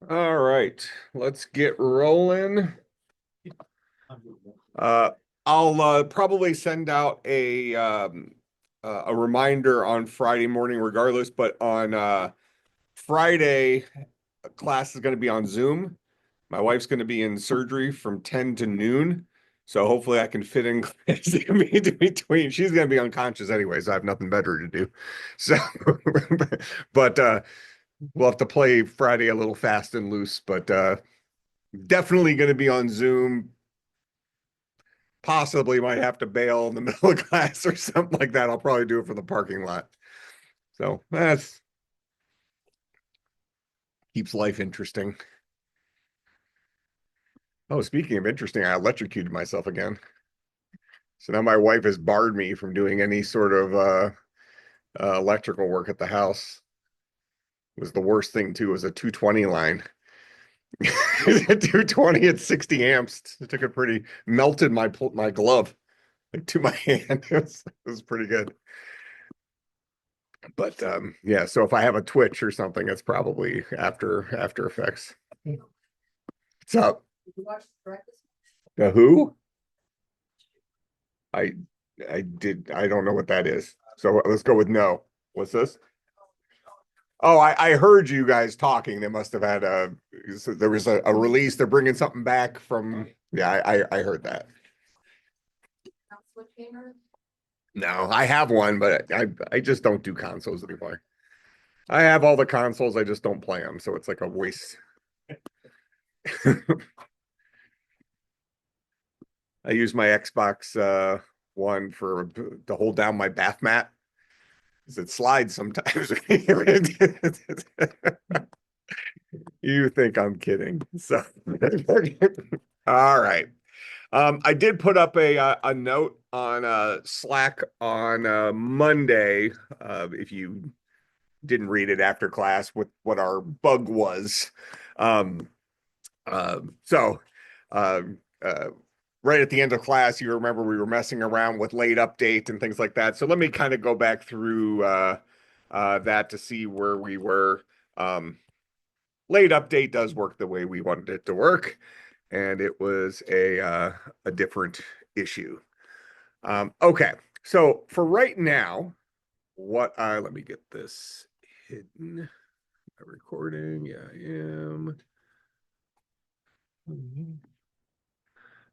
All right, let's get rolling. Uh, I'll probably send out a reminder on Friday morning, regardless. But on Friday, class is going to be on Zoom. My wife's going to be in surgery from 10 to noon, so hopefully I can fit in class in between. She's going to be unconscious anyway, so I have nothing better to do. So, but we'll have to play Friday a little fast and loose. But definitely going to be on Zoom. Possibly might have to bail in the middle of class or something like that. I'll probably do it from the parking lot. So that's keeps life interesting. Oh, speaking of interesting, I electrocuted myself again. So now my wife has barred me from doing any sort of electrical work at the house. It was the worst thing too, was a 220 line. 220 at 60 amps. It took a pretty melted my glove like, to my hand. It was pretty good. But yeah, so if I have a twitch or something, it's probably After Effects. What's up? The who? I I did I don't know what that is. So let's go with no. What's this? Oh, I heard you guys talking. They must have had so there was a release. They're bringing something back from. Yeah, I heard that. No, I have one, but I just don't do consoles anymore. I have all the consoles, I just don't play them, so it's like a waste. I use my Xbox One for to hold down my bath mat because it slides sometimes. You think I'm kidding? So, all right. I did put up a note on Slack on Monday. If you didn't read it after class, with what our bug was. Um, so, uh, uh, right at the end of class, you remember we were messing around with late update and things like that. So let me kind of go back through that to see where we were. Um, Late update does work the way we wanted it to work, and it was a different issue. Okay, so for right now, what I let me get this hidden. Recording, yeah, I am.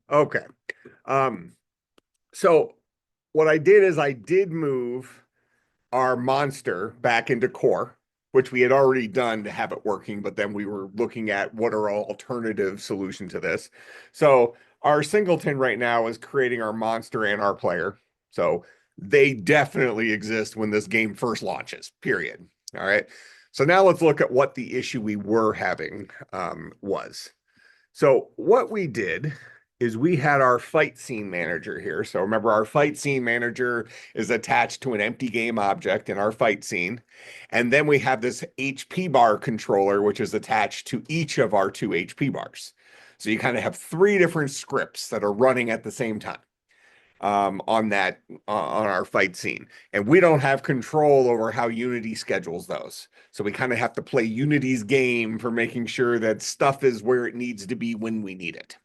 Okay. Um, so what I did is I did move our monster back into core, which we had already done to have it working, but then we were looking at what are all alternative solution to this. So our singleton right now is creating our monster and our player. So they definitely exist when this game first launches, period. All right. So now let's look at what the issue we were having was. So what we did is we had our fight scene manager here. So remember, our fight scene manager is attached to an empty game object in our fight scene. And then we have this HP bar controller, which is attached to each of our two HP bars. So you kind of have three different scripts that are running at the same time on that on our fight scene, and we don't have control over how Unity schedules those. So we kind of have to play Unity's game for making sure that stuff is where it needs to be when we need it.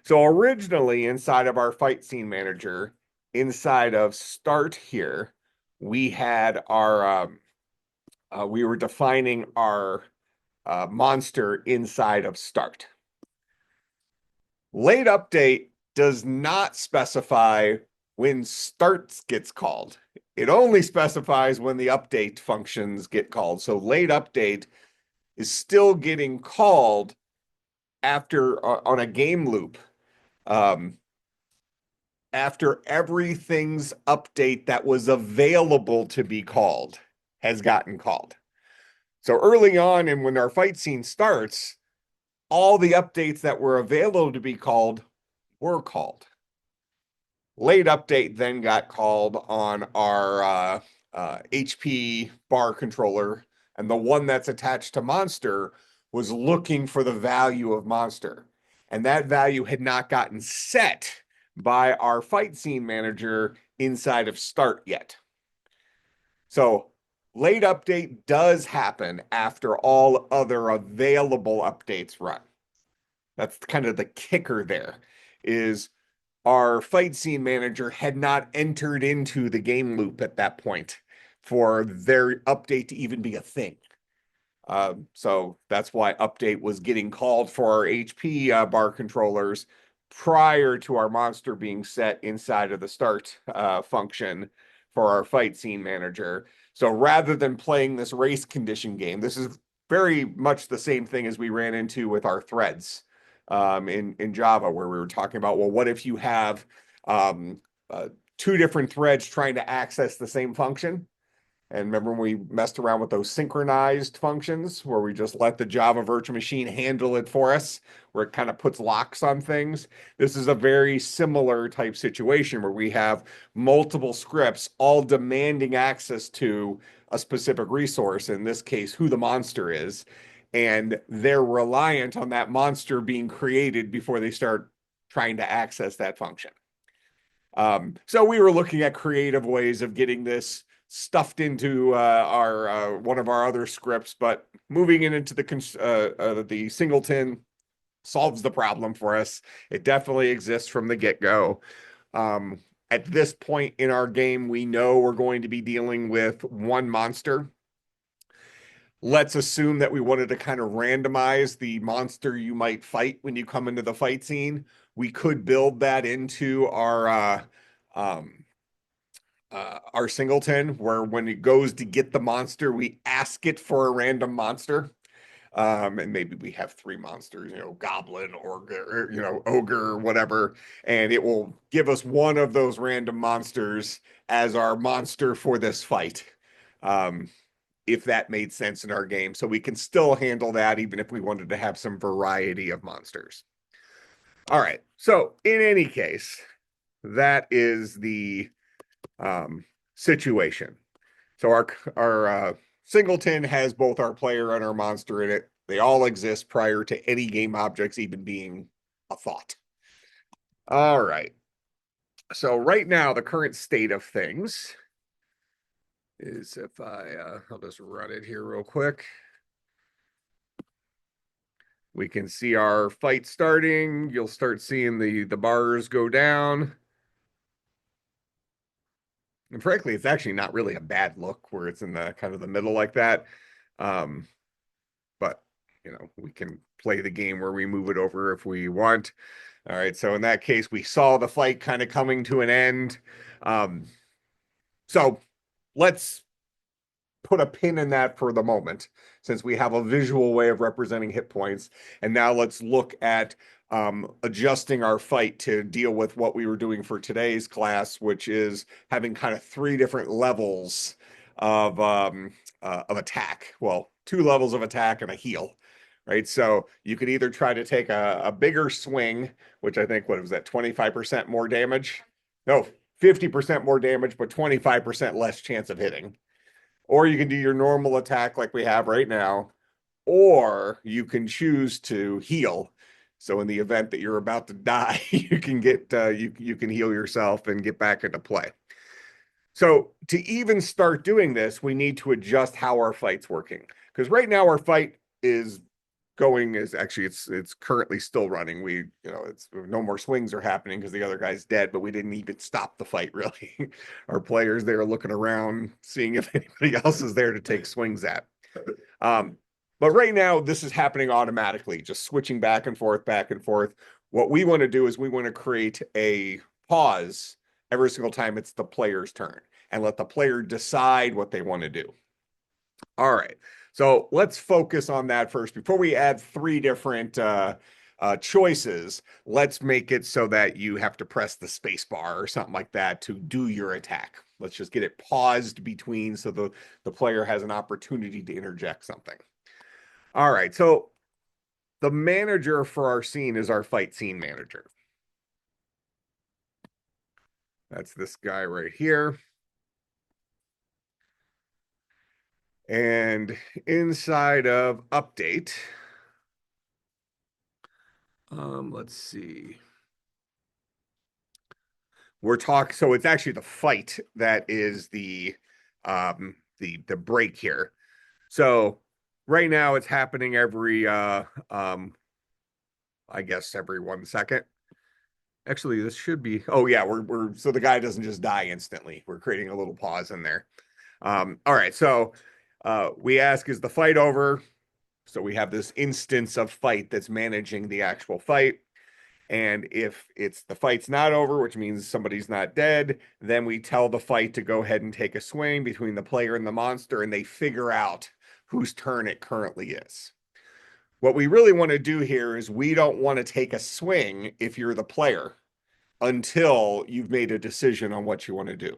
So originally, inside of our fight scene manager, inside of Start here, we had our we were defining our monster inside of Start. Late update does not specify when starts gets called. It only specifies when the update functions get called. So late update is still getting called after on a game loop. Um, After everything's update that was available to be called has gotten called. So early on, and when our fight scene starts, all the updates that were available to be called were called. Late update then got called on our HP bar controller, and the one that's attached to Monster was looking for the value of Monster. And that value had not gotten set by our fight scene manager inside of Start yet. So late update does happen after all other available updates run. That's kind of the kicker there, is our fight scene manager had not entered into the game loop at that point for their update to even be a thing. So that's why update was getting called for our HP bar controllers prior to our monster being set inside of the start function for our fight scene manager. So rather than playing this race condition game, this is very much the same thing as we ran into with our threads in Java, where we were talking about, well, what if you have um, two different threads trying to access the same function? And remember when we messed around with those synchronized functions where we just let the Java virtual machine handle it for us, where it kind of puts locks on things? This is a very similar type situation where we have multiple scripts all demanding access to a specific resource, in this case, who the monster is. And they're reliant on that monster being created before they start trying to access that function. So we were looking at creative ways of getting this stuffed into our one of our other scripts, but moving it into the singleton solves the problem for us. It definitely exists from the get-go. Um, at this point in our game, we know we're going to be dealing with one monster. Let's assume that we wanted to kind of randomize the monster you might fight when you come into the fight scene. We could build that into um, our singleton, where when it goes to get the monster, we ask it for a random monster. And maybe we have three monsters, goblin or ogre or whatever, and it will give us one of those random monsters as our monster for this fight. If that made sense in our game. So we can still handle that even if we wanted to have some variety of monsters. All right. So in any case, that is the situation. So our singleton has both our player and our monster in it. They all exist prior to any game objects even being a thought. All right. So right now, the current state of things is, if I'll just run it here real quick. We can see our fight starting. You'll start seeing the bars go down. And frankly, it's actually not really a bad look where it's in the kind of the middle like that. Um, but we can play the game where we move it over if we want. All right, so in that case, we saw the fight kind of coming to an end. So let's put a pin in that for the moment, since we have a visual way of representing hit points. And now let's look at adjusting our fight to deal with what we were doing for today's class, which is having kind of three different levels of attack. Well, two levels of attack and a heal. Right. So you could either try to take a bigger swing, which I think, what was that, 25% more damage? No, 50% more damage, but 25% less chance of hitting. Or you can do your normal attack like we have right now, or you can choose to heal. So in the event that you're about to die, you can get you can heal yourself and get back into play. So to even start doing this, we need to adjust how our fight's working. Because right now our fight is going is actually it's currently still running. It's no more swings are happening because the other guy's dead, but we didn't even stop the fight really. Our players, they are looking around, seeing if anybody else is there to take swings at. But right now this is happening automatically, just switching back and forth, back and forth. What we want to do is we want to create a pause every single time it's the player's turn and let the player decide what they want to do. All right. So let's focus on that first. Before we add three different choices, let's make it so that you have to press the space bar or something like that to do your attack. Let's just get it paused between so the player has an opportunity to interject something. All right. So the manager for our scene is our fight scene manager. That's this guy right here. And inside of update, let's see. So it's actually the fight that is the the break here. So right now it's happening every I guess every 1 second. Actually, this should be, oh yeah, we're so the guy doesn't just die instantly. We're creating a little pause in there. All right, so we ask, is the fight over? So we have this instance of fight that's managing the actual fight. And if it's the fight's not over, which means somebody's not dead, then we tell the fight to go ahead and take a swing between the player and the monster, and they figure out whose turn it currently is. What we really want to do here is we don't want to take a swing if you're the player until you've made a decision on what you want to do.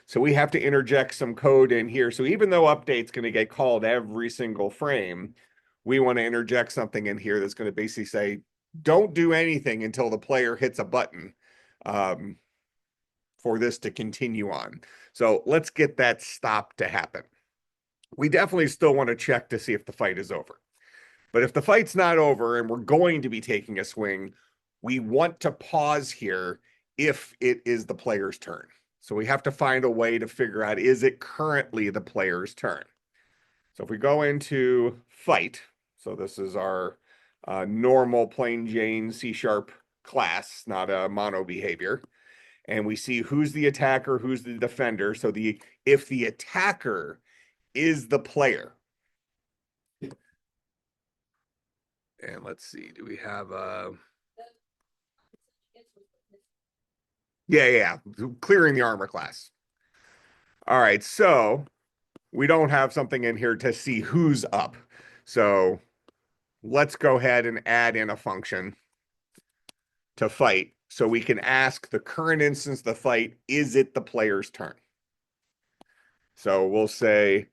So we have to interject some code in here. So even though update's going to get called every single frame, we want to interject something in here that's going to basically say, don't do anything until the player hits a button for this to continue on. So let's get that stop to happen. We definitely still want to check to see if the fight is over. But if the fight's not over and we're going to be taking a swing, we want to pause here if it is the player's turn. So we have to find a way to figure out, is it currently the player's turn? So if we go into fight, so this is our normal plain Jane C# class, not a mono behavior. And we see who's the attacker, who's the defender. So if the attacker is the player, and let's see, do we have yeah, clearing the armor class. All right, so we don't have something in here to see who's up. So let's go ahead and add in a function to fight so we can ask the current instance of the fight, is it the player's turn? So we'll say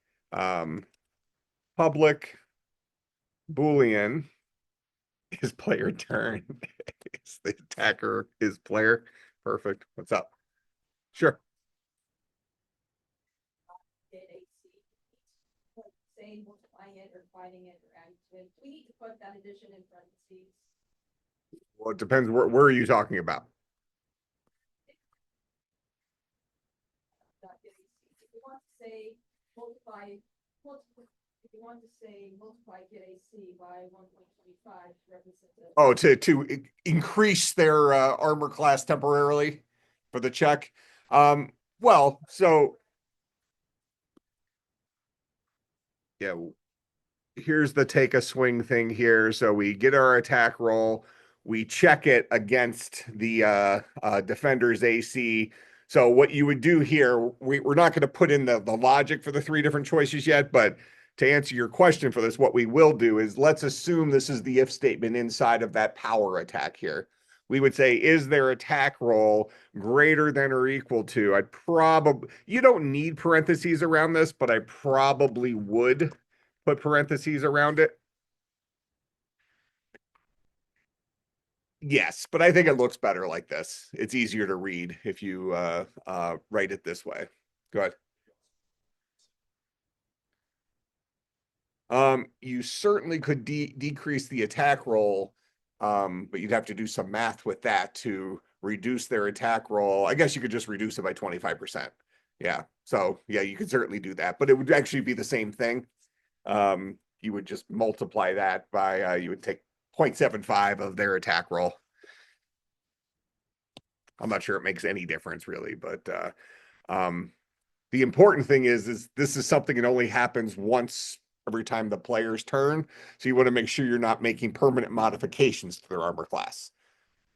public Boolean is player turn. Is the attacker is player. Perfect. What's up? Sure. Saying multiplying it or dividing it or adding to it. We need to put that addition in parentheses. Well, it depends. Where are you talking about? If you want to say multiply, if you want to say multiply get AC by 1.25 to represent it. Oh, to increase their armor class temporarily for the check. Well, so yeah, here's the take a swing thing here. So we get our attack roll, we check it against the defender's AC. So what you would do here, we're not going to put in the logic for the three different choices yet, but to answer your question for this, what we will do is let's assume this is the if statement inside of that power attack here. We would say, is their attack roll greater than or equal to? I'd probably, you don't need parentheses around this, but I probably would put parentheses around it. Yes, but I think it looks better like this. It's easier to read if you write it this way. Go ahead. You certainly could decrease the attack roll, but you'd have to do some math with that to reduce their attack roll. I guess you could just reduce it by 25%. Yeah. So yeah, you could certainly do that, but it would actually be the same thing. You would just multiply that by you would take 0.75 of their attack roll. I'm not sure it makes any difference really, but the important thing is this is something that only happens once every time the player's turn. So you want to make sure you're not making permanent modifications to their armor class.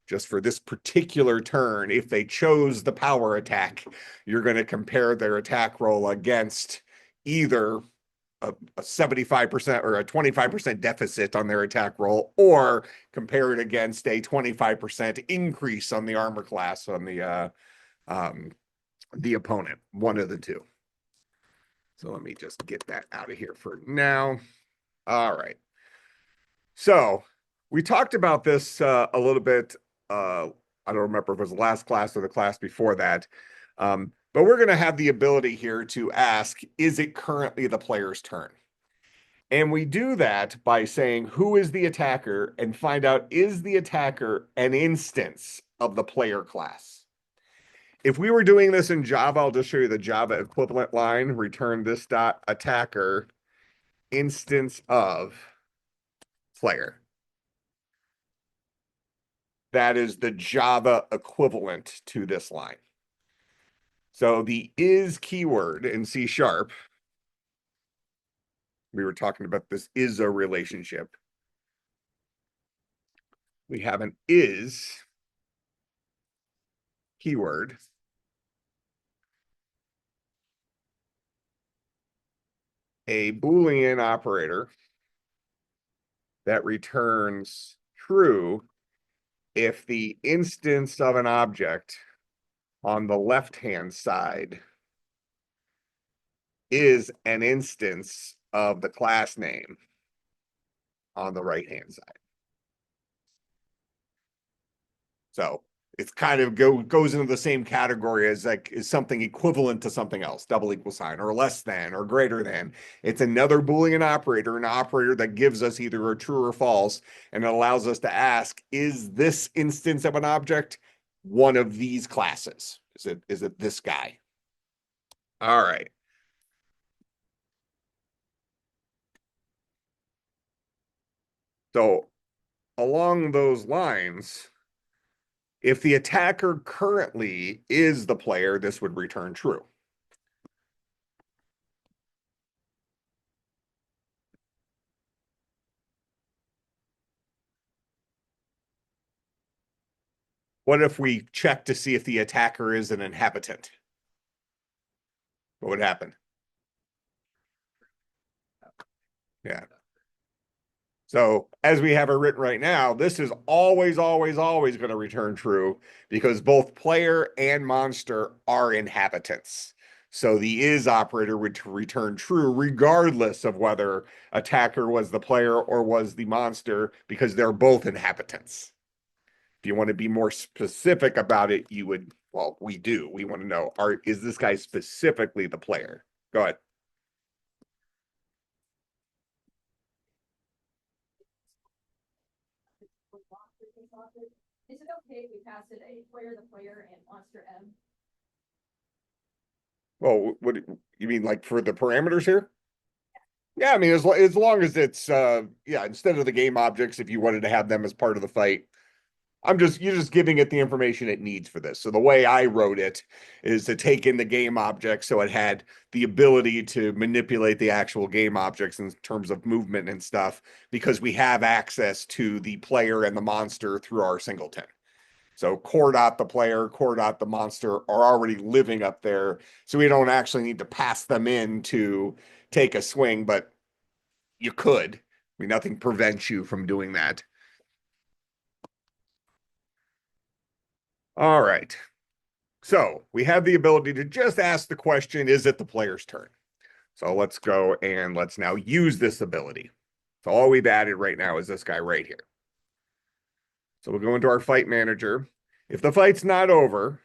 Just for this particular turn, if they chose the power attack, you're going to compare their attack roll against either a 75% or a 25% deficit on their attack roll, or compare it against a 25% increase on the armor class on the opponent, one of the two. So let me just get that out of here for now. All right. So we talked about this a little bit. I don't remember if it was the last class or the class before that. But we're going to have the ability here to ask, is it currently the player's turn? And we do that by saying, who is the attacker, and find out, is the attacker an instance of the player class? if we were doing this in Java, I'll just show you the Java equivalent line, return this dot attacker instance of player. That is the Java equivalent to this line. So the is keyword in C sharp, we were talking about this is a relationship. We have an is keyword. A Boolean operator that returns true if the instance of an object on the left-hand side is an instance of the class name on the right-hand side. So it's kind of goes into the same category as like is something equivalent to something else, double equal sign, or less than, or greater than. It's another Boolean operator, an operator that gives us either a true or false, and it allows us to ask, is this instance of an object one of these classes? Is it this guy? All right. So along those lines, if the attacker currently is the player, this would return true. What if we check to see if the attacker is an inhabitant? What would happen? Yeah. So as we have it written right now, this is always, always, always going to return true because both player and monster are inhabitants. So the is operator would return true regardless of whether attacker was the player or was the monster because they're both inhabitants. If you want to be more specific about it, you would, well, we do. We want to know, is this guy specifically the player? Go ahead. Is it okay if we pass it a player, the player, and monster M? Well, what you mean, like for the parameters here? Yeah, I mean, as long as it's yeah, instead of the game objects, if you wanted to have them as part of the fight, you're just giving it the information it needs for this. So the way I wrote it is to take in the game objects so it had the ability to manipulate the actual game objects in terms of movement and stuff, because we have access to the player and the monster through our singleton. So core dot the player, core dot the monster are already living up there. So we don't actually need to pass them in to take a swing, but you could. I mean, nothing prevents you from doing that. All right. So we have the ability to just ask the question, is it the player's turn? So let's go and let's now use this ability. So all we've added right now is this guy right here. So we'll go into our fight manager. If the fight's not over,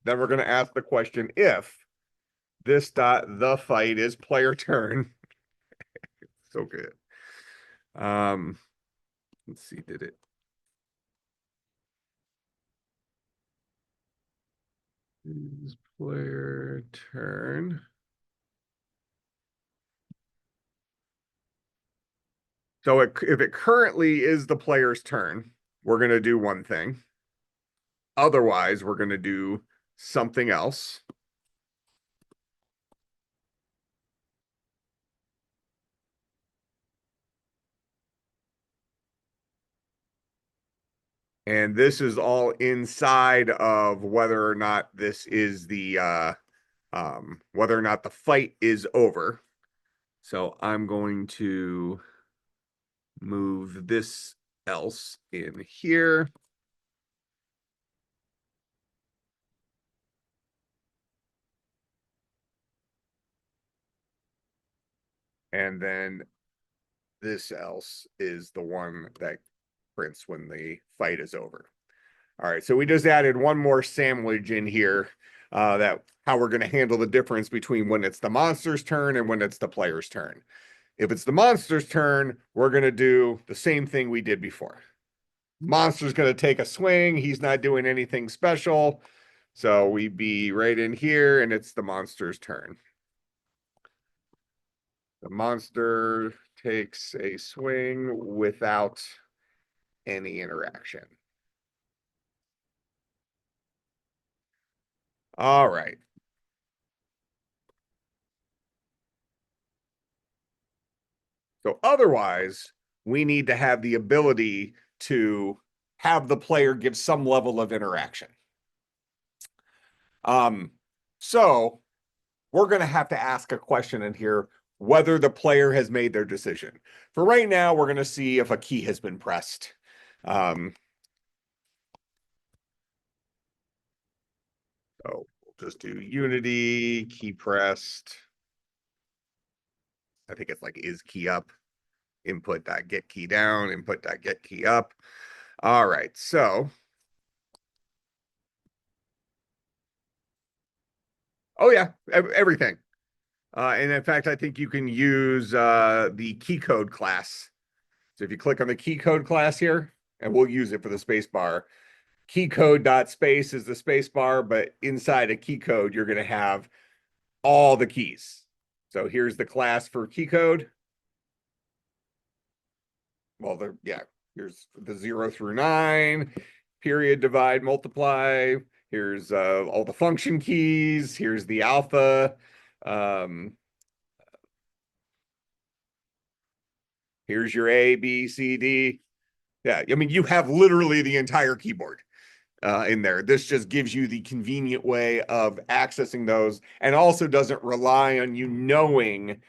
then we're going to ask the question if this dot the fight is player turn. So good. Let's see, did it? Is player turn. So if it currently is the player's turn, we're going to do one thing. Otherwise, we're going to do something else. And this is all inside of whether or not this is the whether or not the fight is over. So I'm going to move this else in here. And then this else is the one that prints when the fight is over. All right, so we just added one more sandwich in here that how we're going to handle the difference between when it's the monster's turn and when it's the player's turn. If it's the monster's turn, we're going to do the same thing we did before. Monster's going to take a swing. He's not doing anything special. So we'd be right in here and it's the monster's turn. The monster takes a swing without any interaction. All right. So otherwise, we need to have the ability to have the player give some level of interaction. Um, so we're going to have to ask a question in here whether the player has made their decision. For right now, we're going to see if a key has been pressed. So we'll just do Unity, key pressed. I think it's like is key up, input.get key down, input.get key up. All right, so. Oh yeah, everything. And in fact, I think you can use the key code class. So if you click on the key code class here, and we'll use it for the space bar, keycode.space is the space bar, but inside a key code, you're going to have all the keys. So here's the class for key code. Well, here's the 0 through 9, period, divide, multiply. Here's all the function keys. Here's the alpha. Here's your A, B, C, D. Yeah, I mean, you have literally the entire keyboard in there. This just gives you the convenient way of accessing those and also doesn't rely on you knowing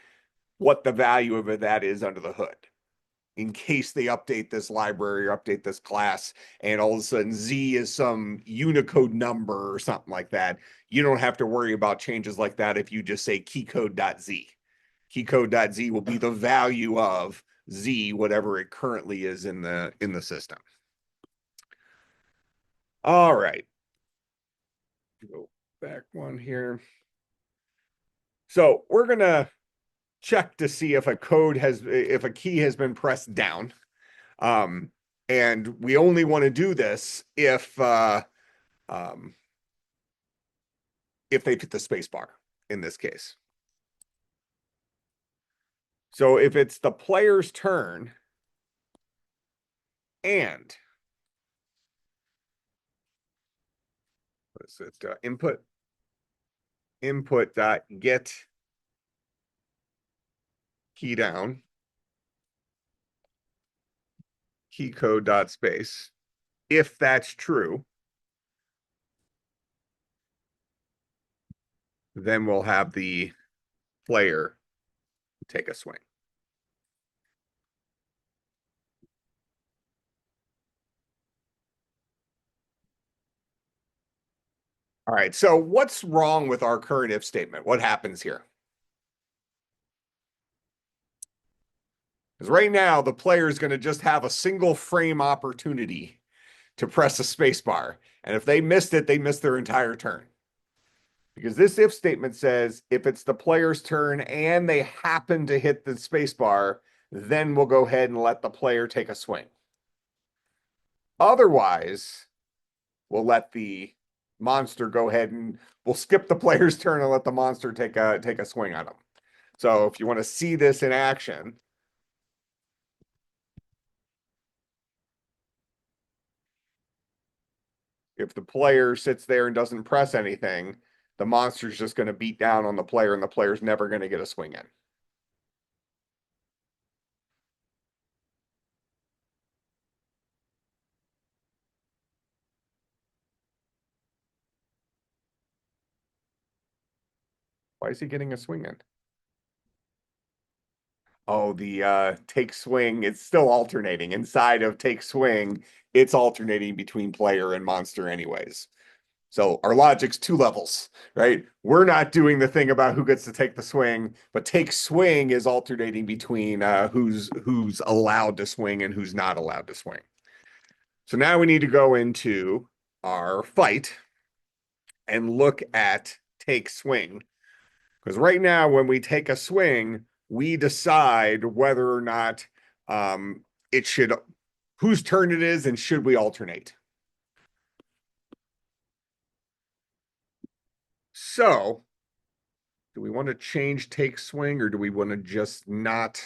what the value of that is under the hood. In case they update this library or update this class and all of a sudden Z is some Unicode number or something like that, you don't have to worry about changes like that if you just say keycode.z. Keycode.z will be the value of Z, whatever it currently is in the system. All right. Go back one here. So we're gonna check to see if a key has been pressed down. And we only want to do this if they hit the space bar in this case. So if it's the player's turn and what's it, input dot get key down key code dot space. If that's true, then we'll have the player take a swing. All right, so what's wrong with our current if statement? What happens here? Because right now, the player is going to just have a single frame opportunity to press a space bar. And if they missed it, they missed their entire turn. Because this if statement says if it's the player's turn and they happen to hit the space bar, then we'll go ahead and let the player take a swing. Otherwise, we'll let the monster go ahead and we'll skip the player's turn and let the monster take a swing on them. So if you want to see this in action, if the player sits there and doesn't press anything, the monster's just going to beat down on the player and the player's never going to get a swing in. Why is he getting a swing in? Oh, the take swing, it's still alternating. Inside of take swing, it's alternating between player and monster anyways. So our logic's two levels, right? We're not doing the thing about who gets to take the swing, but take swing is alternating between who's allowed to swing and who's not allowed to swing. So now we need to go into our fight and look at take swing. Because right now, when we take a swing, we decide whether or not it should, whose turn it is, and should we alternate. So do we want to change take swing or do we want to just not?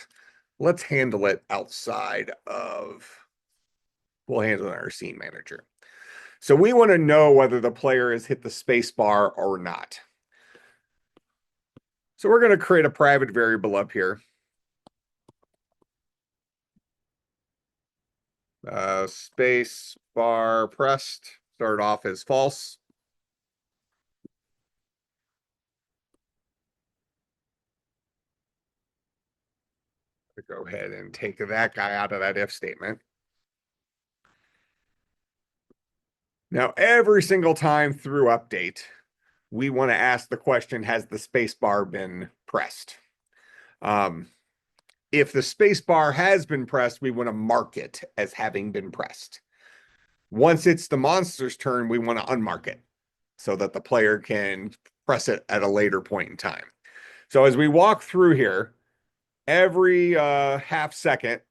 Let's handle it outside of, we'll handle it in our scene manager. So we want to know whether the player has hit the space bar or not. So we're going to create a private variable up here. Space bar pressed, start off as false. Go ahead and take that guy out of that if statement. Now, every single time through update, we want to ask the question, has the space bar been pressed? If the space bar has been pressed, we want to mark it as having been pressed. Once it's the monster's turn, we want to unmark it so that the player can press it at a later point in time. So as we walk through here, every half second,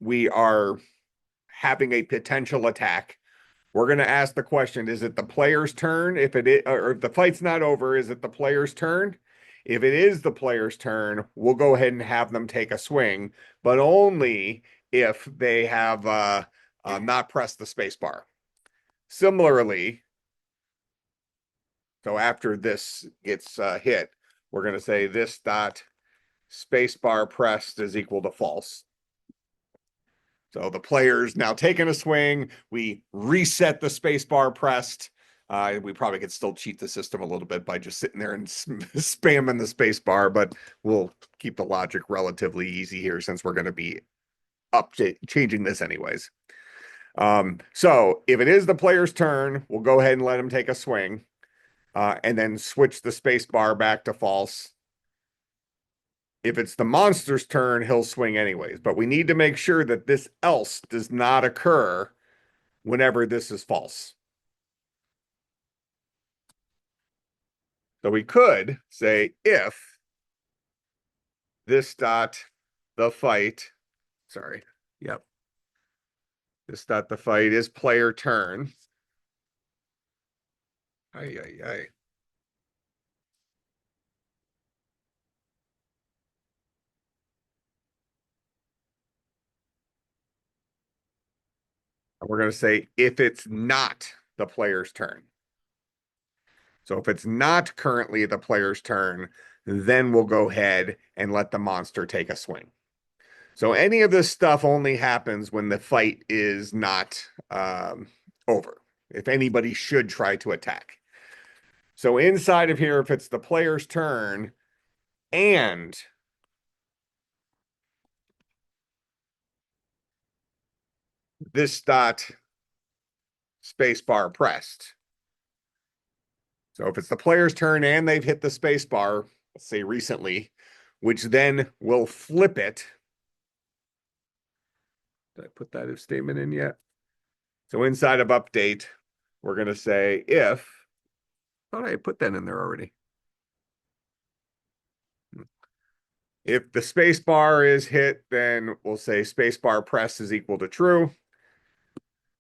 we are having a potential attack. We're going to ask the question, is it the player's turn? If it is, or if the fight's not over, is it the player's turn? If it is the player's turn, we'll go ahead and have them take a swing, but only if they have not pressed the space bar. Similarly, so after this gets hit, we're going to say this dot space bar pressed is equal to false. So the player's now taking a swing. We reset the space bar pressed. We probably could still cheat the system a little bit by just sitting there and spamming the space bar, but we'll keep the logic relatively easy here since we're going to be changing this anyways. So if it is the player's turn, we'll go ahead and let him take a swing, and then switch the space bar back to false. If it's the monster's turn, he'll swing anyways, but we need to make sure that this else does not occur whenever this is false. So we could say if this dot the fight, sorry, yep. This dot the fight is player turn. Ay, ay, ay. And we're going to say if it's not the player's turn. So if it's not currently the player's turn, then we'll go ahead and let the monster take a swing. So any of this stuff only happens when the fight is not over, if anybody should try to attack. So inside of here, if it's the player's turn and this dot space bar pressed. So if it's the player's turn and they've hit the space bar, let's say recently, which then will flip it. Did I put that if statement in yet? So inside of update, we're going to say if, I thought I put that in there already. If the space bar is hit, then we'll say space bar press is equal to true.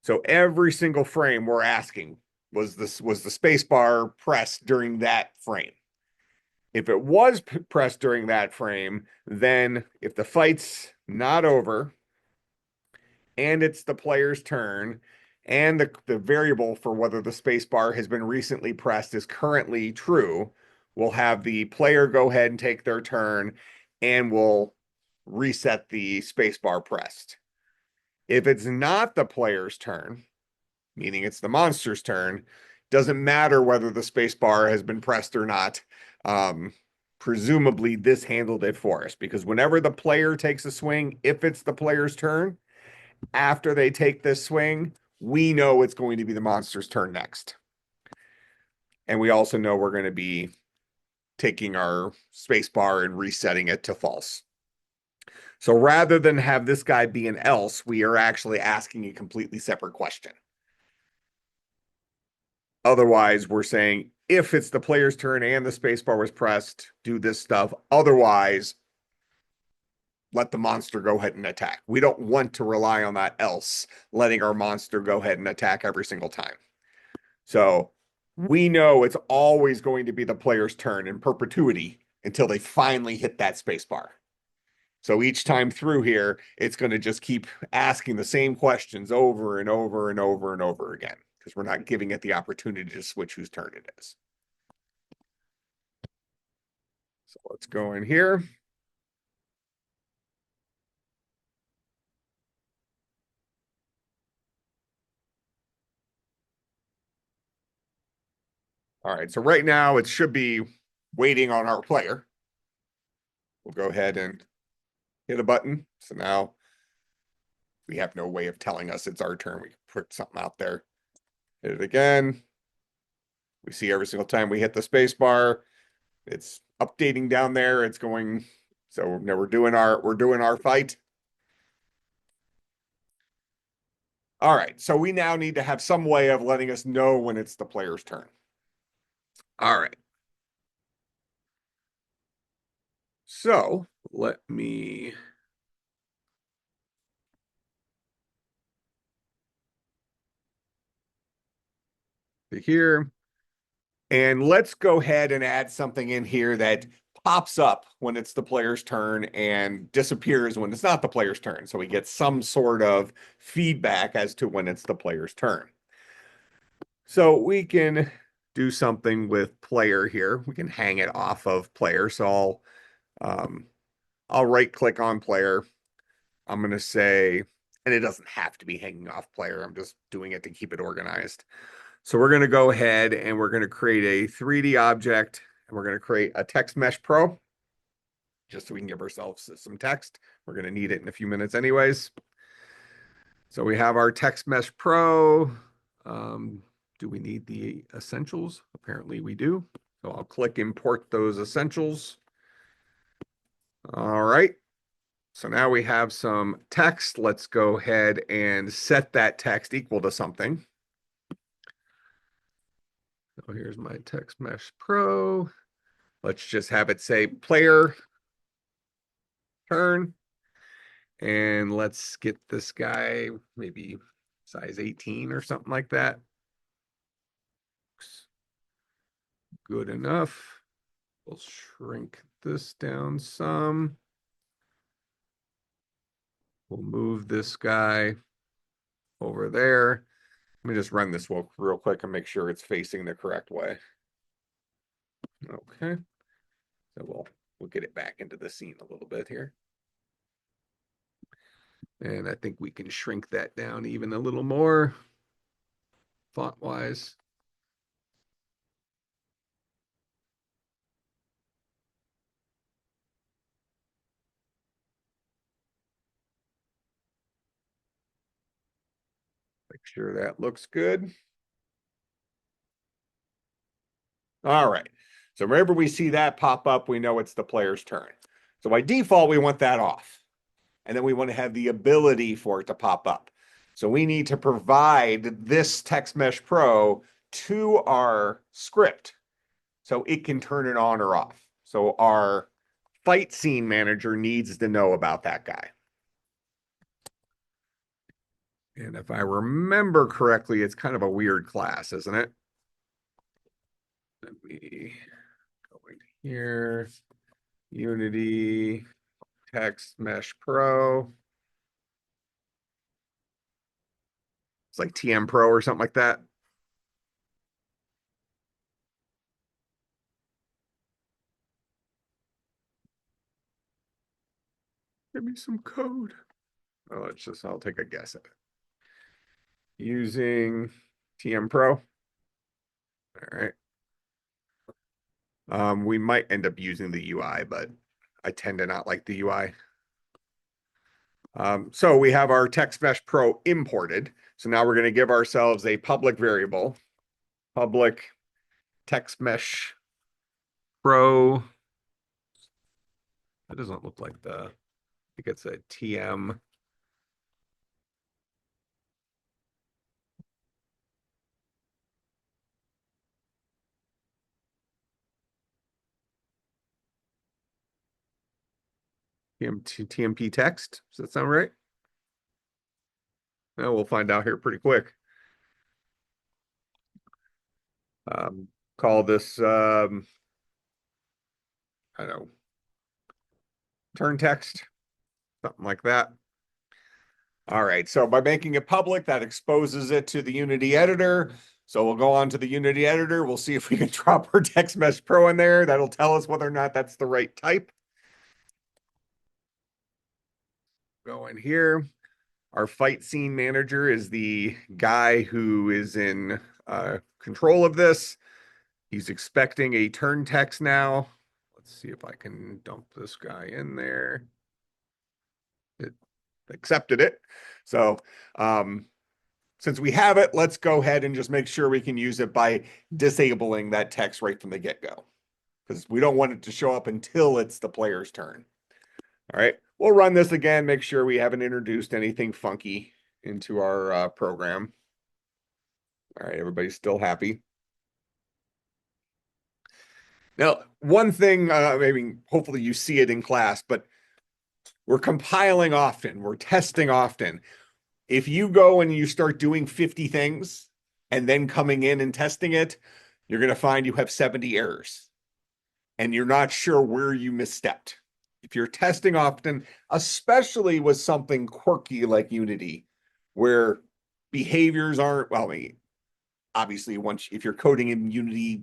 So every single frame we're asking, was the space bar pressed during that frame? If it was pressed during that frame, then if the fight's not over and it's the player's turn and the variable for whether the space bar has been recently pressed is currently true, we'll have the player go ahead and take their turn and we'll reset the space bar pressed. If it's not the player's turn, meaning it's the monster's turn, doesn't matter whether the space bar has been pressed or not. Presumably this handled it for us because whenever the player takes a swing, if it's the player's turn, after they take this swing, we know it's going to be the monster's turn next. And we also know we're going to be taking our space bar and resetting it to false. So rather than have this guy be an else, we are actually asking a completely separate question. Otherwise, we're saying if it's the player's turn and the space bar was pressed, do this stuff. Otherwise, let the monster go ahead and attack. We don't want to rely on that else, letting our monster go ahead and attack every single time. So we know it's always going to be the player's turn in perpetuity until they finally hit that space bar. So each time through here, it's going to just keep asking the same questions over and over and over and over again because we're not giving it the opportunity to switch whose turn it is. So let's go in here. All right, so right now it should be waiting on our player. We'll go ahead and hit a button. So now we have no way of telling us it's our turn. We put something out there. Hit it again. We see every single time we hit the space bar, it's updating down there. It's going. So now we're doing our fight. All right. So we now need to have some way of letting us know when it's the player's turn. All right. So let me here. And let's go ahead and add something in here that pops up when it's the player's turn and disappears when it's not the player's turn. So we get some sort of feedback as to when it's the player's turn. So we can do something with player here. We can hang it off of player. So I'll right click on player. I'm going to say, and it doesn't have to be hanging off player. I'm just doing it to keep it organized. So we're going to go ahead and we're going to create a 3D object and we're going to create a text mesh pro just so we can give ourselves some text. We're going to need it in a few minutes anyways. So we have our text mesh pro. Do we need the essentials? Apparently we do. So I'll click import those essentials. All right. So now we have some text. Let's go ahead and set that text equal to something. So here's my text mesh pro. Let's just have it say player turn. And let's get this guy maybe size 18 or something like that. Good enough. We'll shrink this down some. We'll move this guy over there. Let me just run this real quick and make sure it's facing the correct way. Okay. So we'll get it back into the scene a little bit here. And I think we can shrink that down even a little more font-wise. Make sure that looks good. All right. So whenever we see that pop up, we know it's the player's turn. So by default, we want that off. And then we want to have the ability for it to pop up. So we need to provide this Text Mesh Pro to our script so it can turn it on or off. So our fight scene manager needs to know about that guy. And if I remember correctly, it's kind of a weird class, isn't it? Let me go in here. Unity Text Mesh Pro. It's like TM Pro or something like that. Give me some code. Oh, I'll take a guess at it. Using TM Pro. All right. We might end up using the UI, but I tend to not like the UI. So we have our Text Mesh Pro imported. So now we're going to give ourselves a public variable, public Text Mesh Pro. That doesn't look like I think it's a TM. TMP text. Does that sound right? No, we'll find out here pretty quick. Call this, I don't know, turn text, something like that. All right, so by making it public, that exposes it to the Unity editor. So we'll go on to the Unity editor. We'll see if we can drop our Text Mesh Pro in there. That'll tell us whether or not that's the right type. Go in here. Our fight scene manager is the guy who is in control of this. He's expecting a turn text now. Let's see if I can dump this guy in there. It accepted it. So since we have it, let's go ahead and just make sure we can use it by disabling that text right from the get-go, because we don't want it to show up until it's the player's turn. All right, we'll run this again, make sure we haven't introduced anything funky into our program. All right, everybody's still happy. Now, one thing, maybe hopefully you see it in class, but we're compiling often, we're testing often. If you go and you start doing 50 things and then coming in and testing it, you're going to find you have 70 errors and you're not sure where you misstepped. If you're testing often, especially with something quirky like Unity, where behaviors aren't, well, I mean, obviously, if you're coding in Unity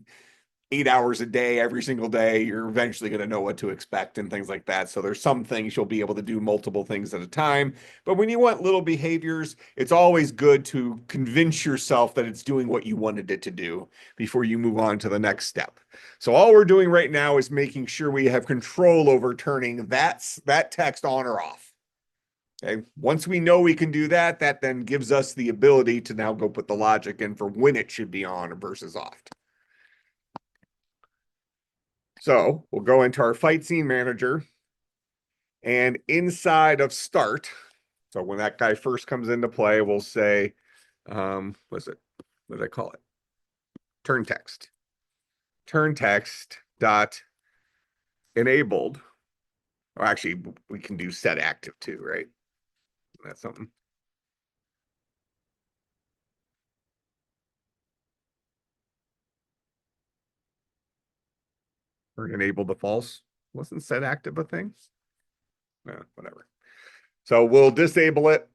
8 hours a day, every single day, you're eventually going to know what to expect and things like that. So there's some things you'll be able to do multiple things at a time. But when you want little behaviors, it's always good to convince yourself that it's doing what you wanted it to do before you move on to the next step. So all we're doing right now is making sure we have control over turning that text on or off. Okay. Once we know we can do that, that then gives us the ability to now go put the logic in for when it should be on versus off. So we'll go into our fight scene manager, and inside of start, so when that guy first comes into play, we'll say, what's it? What did I call it? Turn text. Turn text dot enabled. Or actually, we can do set active too, right? That's something. Or enable the false. Wasn't set active a thing? No, whatever. So we'll disable it.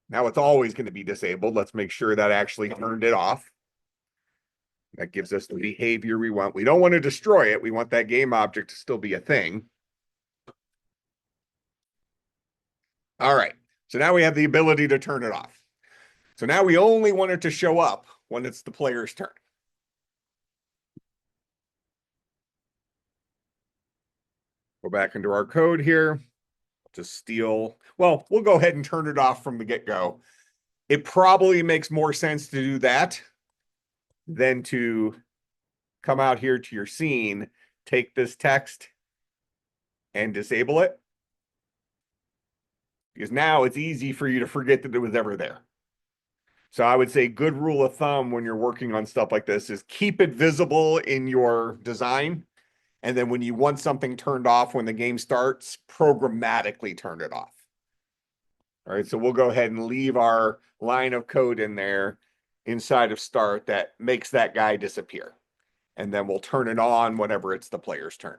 Now it's always going to be disabled. Let's make sure that actually turned it off. That gives us the behavior we want. We don't want to destroy it. We want that game object to still be a thing. All right. So now we have the ability to turn it off. So now we only want it to show up when it's the player's turn. Go back into our code here. Just steal. Well, we'll go ahead and turn it off from the get-go. It probably makes more sense to do that than to come out here to your scene, take this text and disable it. Because now it's easy for you to forget that it was ever there. So I would say good rule of thumb when you're working on stuff like this is keep it visible in your design. And then when you want something turned off when the game starts, programmatically turn it off. All right, so we'll go ahead and leave our line of code in there inside of start that makes that guy disappear. And then we'll turn it on whenever it's the player's turn.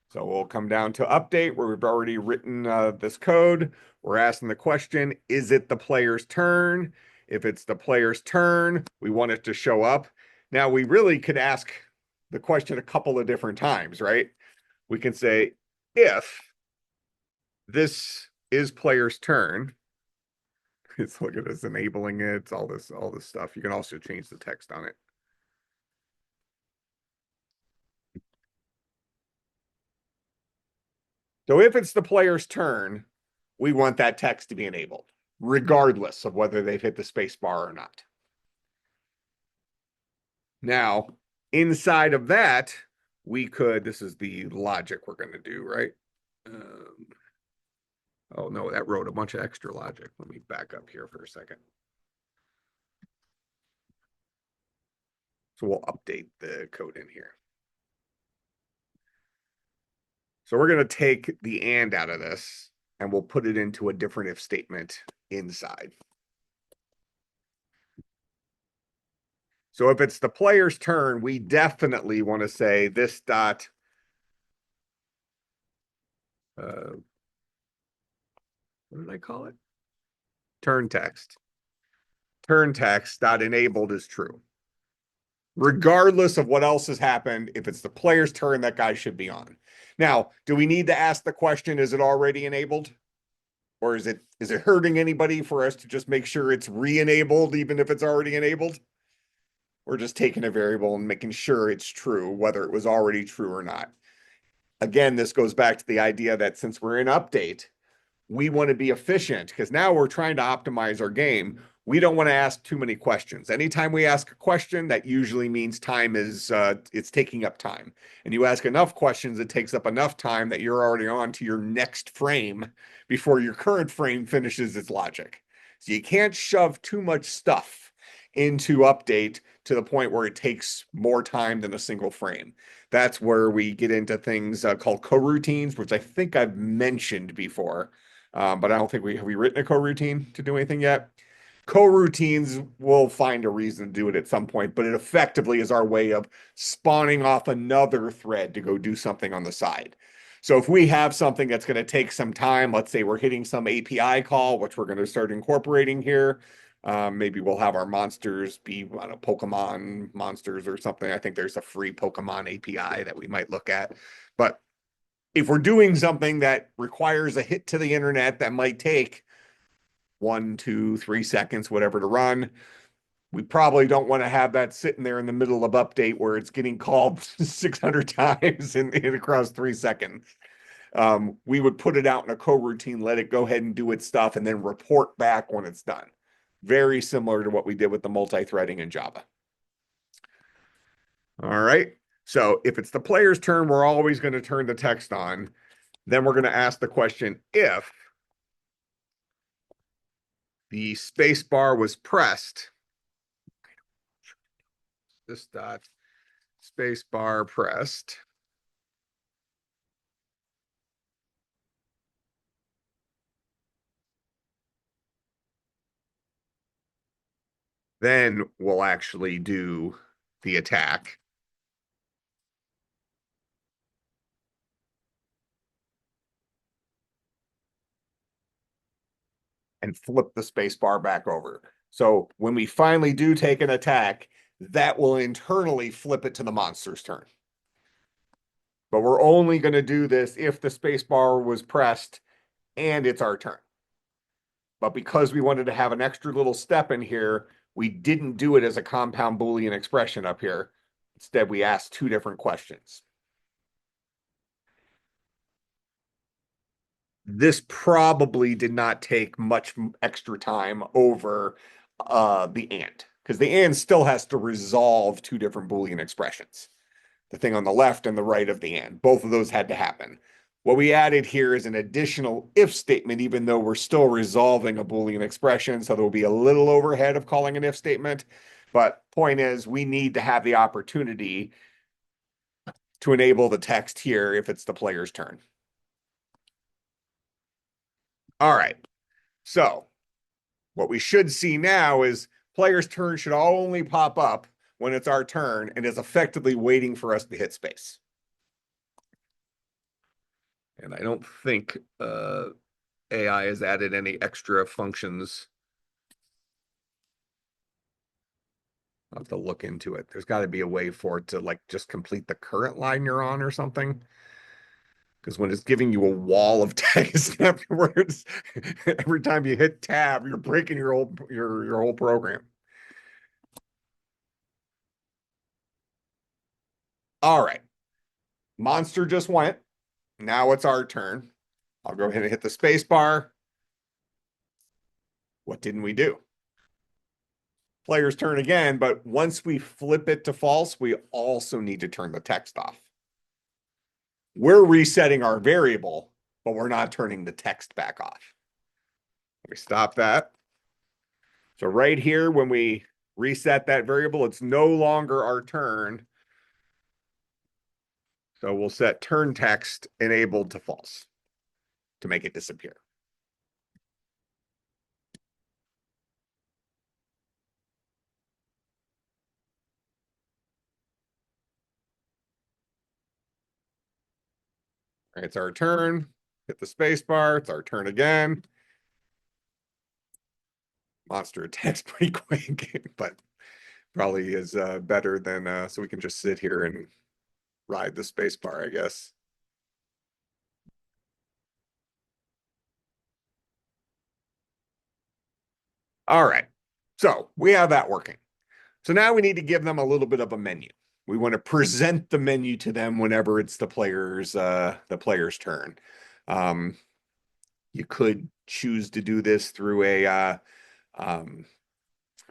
So we'll come down to update where we've already written this code. We're asking the question, is it the player's turn? If it's the player's turn, we want it to show up. Now we really could ask the question a couple of different times, right? We can say, if this is player's turn, let's look at this, enabling it, it's all this stuff. You can also change the text on it. So if it's the player's turn, we want that text to be enabled, regardless of whether they've hit the space bar or not. Now, inside of that, we could, this is the logic we're going to do, right? Oh no, that wrote a bunch of extra logic. Let me back up here for a second. So we'll update the code in here. So we're going to take the and out of this and we'll put it into a different if statement inside. So if it's the player's turn, we definitely want to say this dot, uh, what did I call it? Turn text. Turn text dot enabled is true. Regardless of what else has happened, if it's the player's turn, that guy should be on. Now, do we need to ask the question, is it already enabled? Or is it hurting anybody for us to just make sure it's re-enabled, even if it's already enabled? We're just taking a variable and making sure it's true, whether it was already true or not. Again, this goes back to the idea that since we're in update, we want to be efficient because now we're trying to optimize our game. We don't want to ask too many questions. Anytime we ask a question, that usually means time is it's taking up time. And you ask enough questions, it takes up enough time that you're already on to your next frame before your current frame finishes its logic. So you can't shove too much stuff into update to the point where it takes more time than a single frame. That's where we get into things called coroutines, which I think I've mentioned before. But I don't think have we written a coroutine to do anything yet. Coroutines will find a reason to do it at some point, but it effectively is our way of spawning off another thread to go do something on the side. So if we have something that's going to take some time, let's say we're hitting some API call, which we're going to start incorporating here. Maybe we'll have our monsters be, I don't know, Pokemon monsters or something. I think there's a free Pokemon API that we might look at. But if we're doing something that requires a hit to the internet that might take 1, 2, 3 seconds, whatever to run, we probably don't want to have that sitting there in the middle of update where it's getting called 600 times in across 3 seconds. We would put it out in a coroutine, let it go ahead and do its stuff, and then report back when it's done. Very similar to what we did with the multi-threading in Java. All right. So if it's the player's turn, we're always going to turn the text on. Then we're going to ask the question if the space bar was pressed. This dot space bar pressed. Then we'll actually do the attack. And flip the space bar back over. So when we finally do take an attack, that will internally flip it to the monster's turn. But we're only going to do this if the space bar was pressed and it's our turn. But because we wanted to have an extra little step in here, we didn't do it as a compound Boolean expression up here. Instead, we asked two different questions. This probably did not take much extra time over the and, because the and still has to resolve two different Boolean expressions. The thing on the left and the right of the and. Both of those had to happen. What we added here is an additional if statement, even though we're still resolving a Boolean expression. So there will be a little overhead of calling an if statement. But point is, we need to have the opportunity to enable the text here if it's the player's turn. All right. So what we should see now is player's turn should only pop up when it's our turn and is effectively waiting for us to hit space. And I don't think AI has added any extra functions. I'll have to look into it. There's got to be a way for it to like just complete the current line you're on or something. Because when it's giving you a wall of text afterwards, every time you hit tab, you're breaking your whole program. All right. Monster just went. Now it's our turn. I'll go ahead and hit the space bar. What didn't we do? Player's turn again, but once we flip it to false, we also need to turn the text off. We're resetting our variable, but we're not turning the text back off. Let me stop that. So right here, when we reset that variable, it's no longer our turn. So we'll set turn text enabled to false to make it disappear. right, it's our turn. Hit the space bar. It's our turn again. Monster attacks pretty quick, but probably is better than so we can just sit here and ride the space bar, I guess. All right. So we have that working. So now we need to give them a little bit of a menu. We want to present the menu to them whenever it's the player's turn. Um, you could choose to do this through um,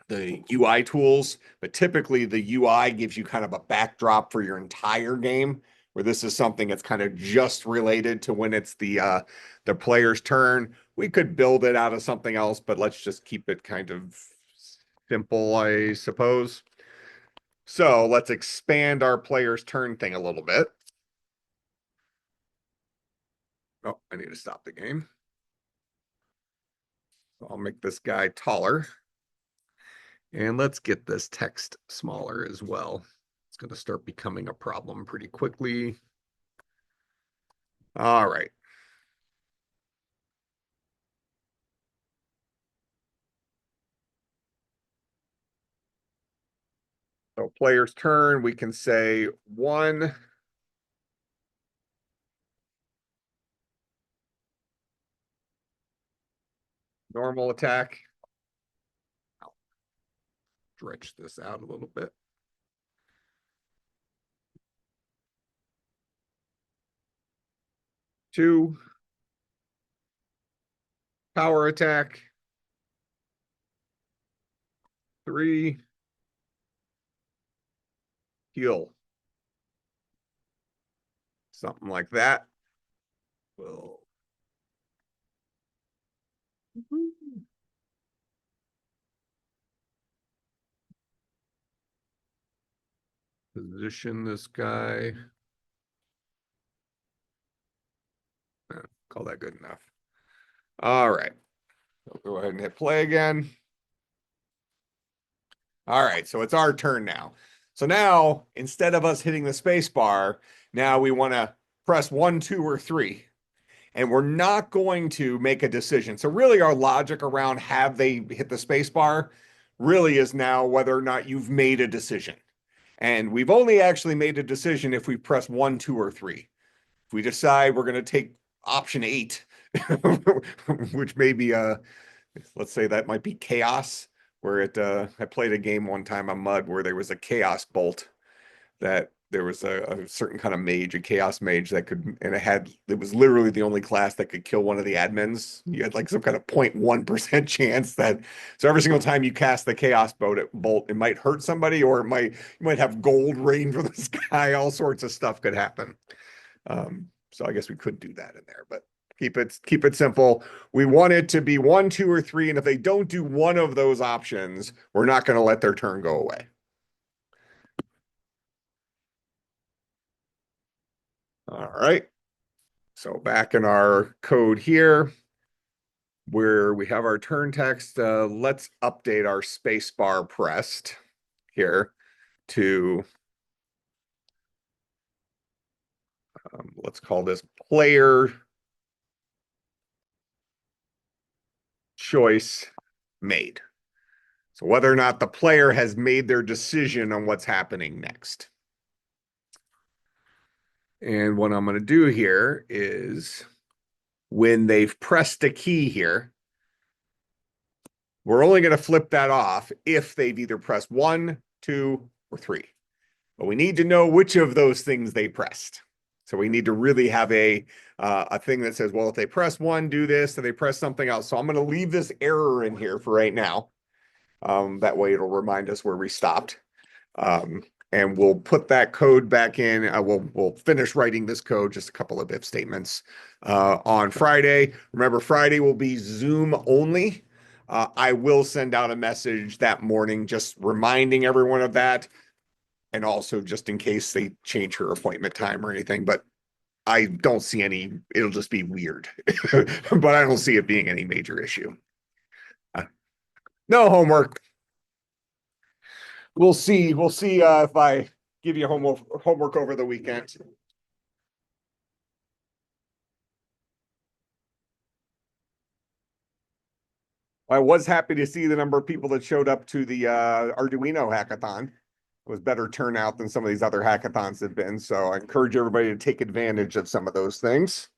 the UI tools, but typically the UI gives you kind of a backdrop for your entire game, where this is something that's kind of just related to when it's the player's turn. We could build it out of something else, but let's just keep it kind of simple, I suppose. So let's expand our player's turn thing a little bit. Oh, I need to stop the game. So I'll make this guy taller. And let's get this text smaller as well. It's going to start becoming a problem pretty quickly. All right. So player's turn, we can say one. Normal attack. I'll stretch this out a little bit. Two. Power attack. Three. Heal. Something like that. We'll position this guy. Call that good enough. All right. So go ahead and hit play again. All right, so it's our turn now. So now, instead of us hitting the space bar, now we want to press 1, 2, or 3. And we're not going to make a decision. So really our logic around have they hit the space bar really is now whether or not you've made a decision. And we've only actually made a decision if we press 1, 2, or 3. If we decide we're going to take option 8, which may be let's say that might be chaos, where I played a game one time on Mud where there was a chaos bolt that there was a certain kind of mage, a chaos mage that could, and it was literally the only class that could kill one of the admins. You had like some kind of 0.1% chance that, so every single time you cast the chaos bolt, it might hurt somebody, or you might have gold rain from the sky. All sorts of stuff could happen. So I guess we could do that in there, but keep it simple. We want it to be 1, 2, or 3, and if they don't do one of those options, we're not going to let their turn go away. All right. So back in our code here, where we have our turn text, let's update our space bar pressed here to, let's call this player choice made. So whether or not the player has made their decision on what's happening next. And what I'm going to do here is when they've pressed a key here, we're only going to flip that off if they've either pressed 1, 2, or 3. But we need to know which of those things they pressed. So we need to really have a thing that says, well, if they press 1, do this, and they press something else. So I'm going to leave this error in here for right now. That way it'll remind us where we stopped. And we'll put that code back in. We'll finish writing this code, just a couple of if statements on Friday. Remember, Friday will be Zoom only. I will send out a message that morning just reminding everyone of that, and also just in case they change her appointment time or anything. But I don't see any, it'll just be weird. But I don't see it being any major issue. No homework. We'll see. We'll see if I give you homework over the weekend. I was happy to see the number of people that showed up to the Arduino hackathon. It was better turnout than some of these other hackathons have been. So I encourage everybody to take advantage of some of those things.